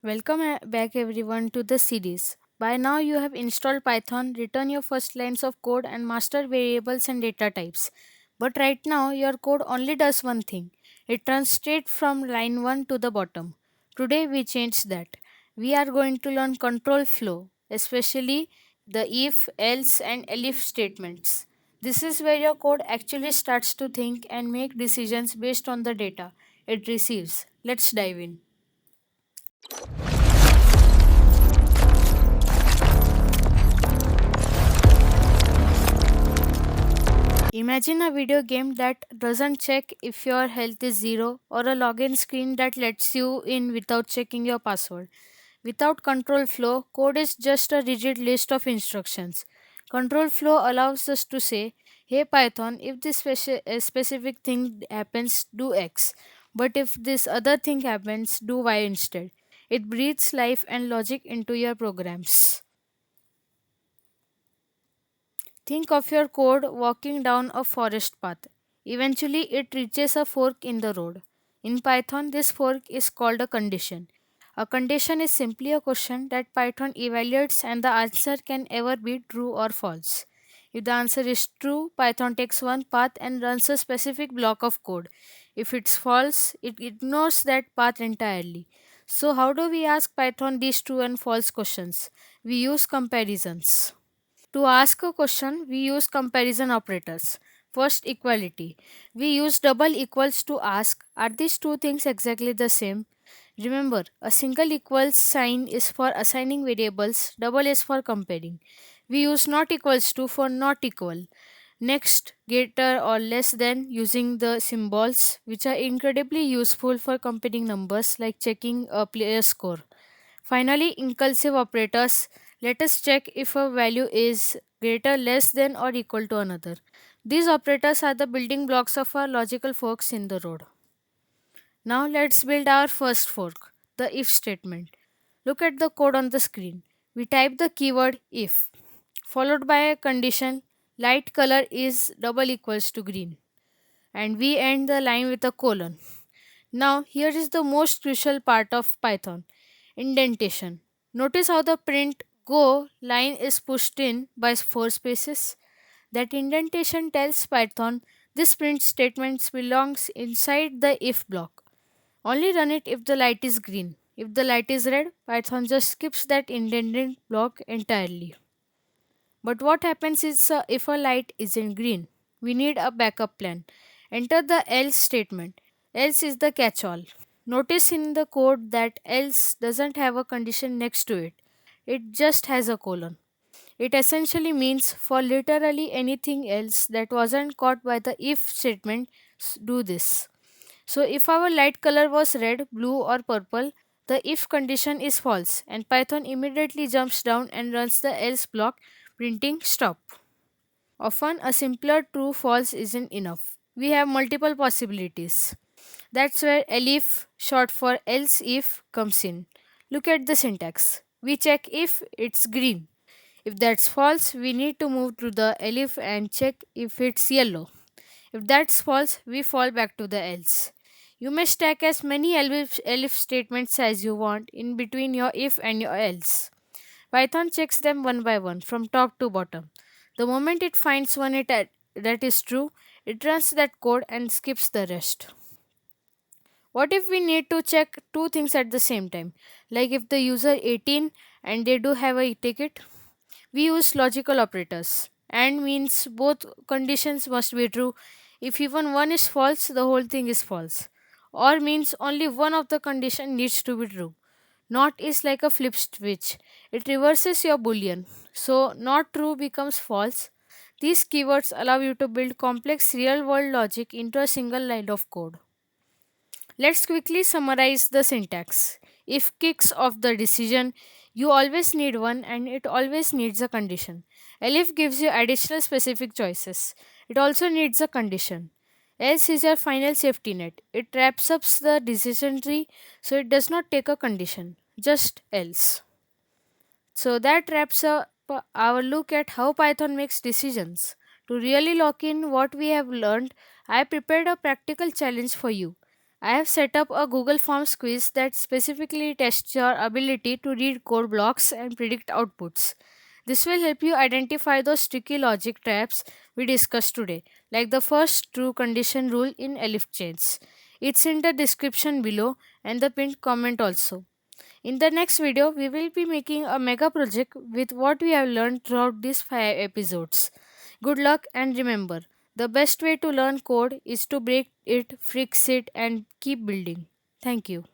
Welcome back everyone to the series. By now you have installed Python, written your first lines of code and mastered variables and data types. But right now your code only does one thing. It runs straight from line 1 to the bottom. Today we change that. We are going to learn control flow, especially the if, else and elif statements. This is where your code actually starts to think and make decisions based on the data it receives. Let's dive in. Imagine a video game that doesn't check if your health is zero or a login screen that lets you in without checking your password. Without control flow, code is just a rigid list of instructions. Control flow allows us to say, "Hey Python, if this specific thing happens, do X. But if this other thing happens, do Y instead." It breathes life and logic into your programs. Think of your code walking down a forest path. Eventually, it reaches a fork in the road. In Python, this fork is called a condition. A condition is simply a question that Python evaluates and the answer can ever be true or false. If the answer is true, Python takes one path and runs a specific block of code. If it's false, it ignores that path entirely. So, how do we ask Python these true and false questions? We use comparisons. To ask a question, we use comparison operators. First, equality. We use double equals to ask, are these two things exactly the same? Remember, a single equals sign is for assigning variables, double is for comparing. We use not equals to for not equal. Next, greater or less than using the symbols, which are incredibly useful for comparing numbers like checking a player's score. Finally, inclusive operators. Let us check if a value is greater, less than, or equal to another. These operators are the building blocks of our logical forks in the road. Now let's build our first fork, the if statement. Look at the code on the screen. We type the keyword if, followed by a condition light color is double equals to green, and we end the line with a colon. Now, here is the most crucial part of Python: indentation. Notice how the print go line is pushed in by four spaces. That indentation tells Python this print statement belongs inside the if block. Only run it if the light is green. If the light is red, Python just skips that indented block entirely. But what happens is if a light isn't green? We need a backup plan. Enter the else statement. Else is the catch all. Notice in the code that else doesn't have a condition next to it, it just has a colon. It essentially means for literally anything else that wasn't caught by the if statement, do this. So if our light color was red, blue, or purple, the if condition is false, and Python immediately jumps down and runs the else block, printing stop. Often, a simpler true false isn't enough. We have multiple possibilities. That's where Elif, short for else if, comes in. Look at the syntax. We check if it's green. If that's false, we need to move to the elif and check if it's yellow. If that's false, we fall back to the else. You may stack as many elif statements as you want in between your if and your else. Python checks them one by one from top to bottom. The moment it finds that is true, it runs that code and skips the rest. What if we need to check two things at the same time? Like if the user 18 and they do have a ticket, we use logical operators. And means both conditions must be true. If even one is false, the whole thing is false. Or means only one of the condition needs to be true. Not is like a flip switch. It reverses your boolean. So not true becomes false. These keywords allow you to build complex real world logic into a single line of code. Let's quickly summarize the syntax. If kicks off the decision, you always need one and it always needs a condition. Elif gives you additional specific choices. It also needs a condition. Else is your final safety net. It wraps up the decision tree so it does not take a condition, just else. So that wraps up our look at how Python makes decisions. To really lock in what we have learned, I prepared a practical challenge for you. I have set up a Google Forms quiz that specifically tests your ability to read code blocks and predict outputs. This will help you identify those tricky logic traps we discussed today, like the first true condition rule in Elif chains. It's in the description below and the pinned comment also. In the next video, we will be making a mega project with what we have learned throughout these 5 episodes. Good luck and remember, the best way to learn code is to break it, fix it, and keep building. Thank you.